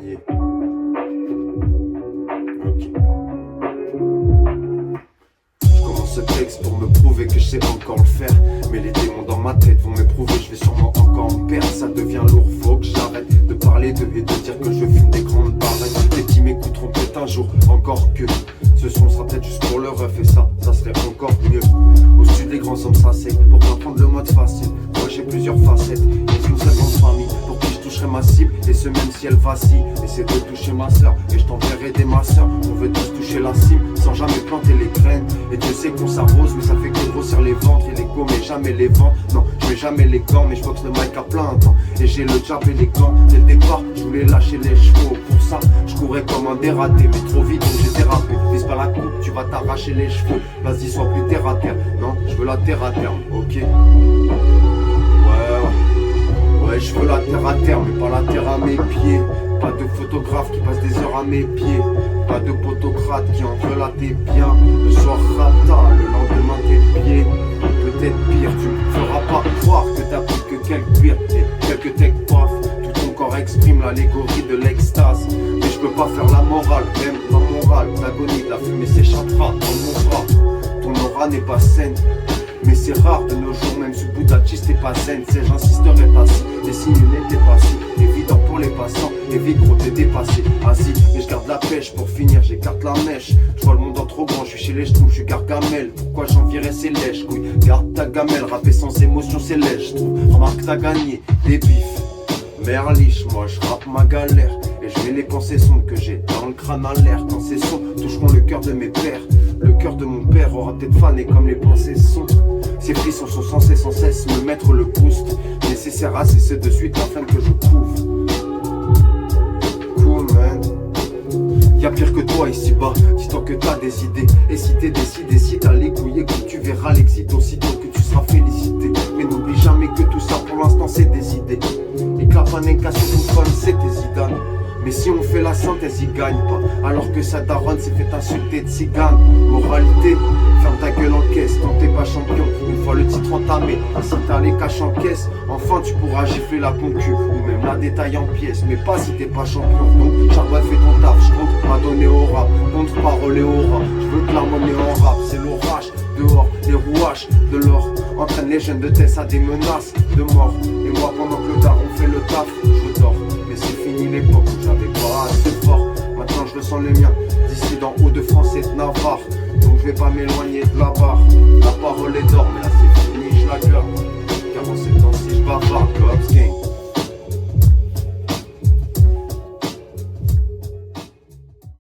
Yeah. Ok. Je commence ce texte pour me prouver que je sais encore le faire. Mais les démons dans ma tête vont m'éprouver, je vais sûrement encore me perdre. Ça devient lourd, faut que j'arrête de parler d'eux et de dire que je fume des grandes barrettes. Les petits m'écouteront peut-être un jour, encore que ce son sera peut-être juste pour le ref et ça serait encore mieux. Au sud les grands hommes s'asseyent pour pas prendre le mode facile. Moi j'ai plusieurs facettes et une seule grande famille pour qui je toucherai ma cible. Et ce même si elle vacille, essaie de toucher ma soeur et je t'enverrai des masseurs. On veut tous toucher la cime sans jamais planter les graines. Et Dieu sait qu'on s'arrose mais ça fait que grossir les ventres. Et les go mais jamais les vents. Non je mets jamais les gants mais je boxe le mic à plein temps. Et j'ai le jab et les gants. Dès le départ je voulais lâcher les chevaux. Pour ça je courais comme un dératé. Mais trop vite donc j'ai dérapé. Vise pas la coupe tu vas t'arracher les cheveux. Vas-y sois plus terre à terre. Non je veux la terre à terre. Ok. Ouais, je veux la terre à terre, mais pas la terre à mes pieds. Pas de photographe qui passe des heures à mes pieds. Pas de potocrate qui en veulent à tes biens. Le soir rata, le lendemain tes pieds. Peut-être pire, tu me feras pas croire que t'as pris que quelques cuirs et quelques tech paf. Tout ton corps exprime l'allégorie de l'extase. Mais je peux pas faire la morale, même ma morale. L'agonie de la fumée s'échappera dans mon bras. Ton aura n'est pas saine. Mais c'est rare de nos jours, même ce Bouddhiste t'es pas zen. C'est j'insisterai pas si les signes n'étaient pas si évidents pour les passants. Évite gros t'es dépassé, assis. Mais je garde la pêche pour finir, j'écarte la mèche. Je vois le monde en trop grand, je suis chez les schtroumpfs, je suis gargamel. Pourquoi j'envierais ces lèches, couilles. Garde ta gamelle, rapper sans émotion c'est lèche. Remarque t'as gagné, des bifs. Merliche, moi je rappe ma galère. Et je mets les pensées sombres que j'ai dans le crâne à l'air. Quand ces sons toucheront le cœur de mes pères, le cœur de mon père aura peut-être fané comme les pensées sont. Ces frissons sont censés sans cesse me mettre le boost nécessaire à cesser de suite afin que je couvre. Cool man. Y'a pire que toi ici-bas, dis-toi que t'as des idées. Et si t'es décidé, si t'as les couilles, écoute, tu verras l'exit aussitôt que tu seras félicité. Mais n'oublie jamais que tout ça pour l'instant c'est des idées. Et que la panenka sur une conne c'était Zidane. Mais si on fait la synthèse, il gagne pas. Alors que sa daronne s'est fait insulter de cigane. Moralité, ferme ta gueule en caisse. Tant t'es pas champion, une fois le titre entamé. Et si t'as les caches en caisse, enfin tu pourras gifler la concu. Ou même la détailler en pièces. Mais pas si t'es pas champion. Donc Charbonne fait ton taf, je compte m'a donné au rap. Contre parole et aura. Je veux que la monnaie en rap. C'est l'orage, dehors, les rouages de l'or. Entraîne les jeunes de test à des menaces de mort. Et moi pendant que le daron fait le taf, je dors. Mais c'est fini l'époque où j'avais pas assez fort. Maintenant je le sens les miens, d'ici d'en haut de France et de Navarre. Donc je vais pas m'éloigner de la barre. La parole est d'or.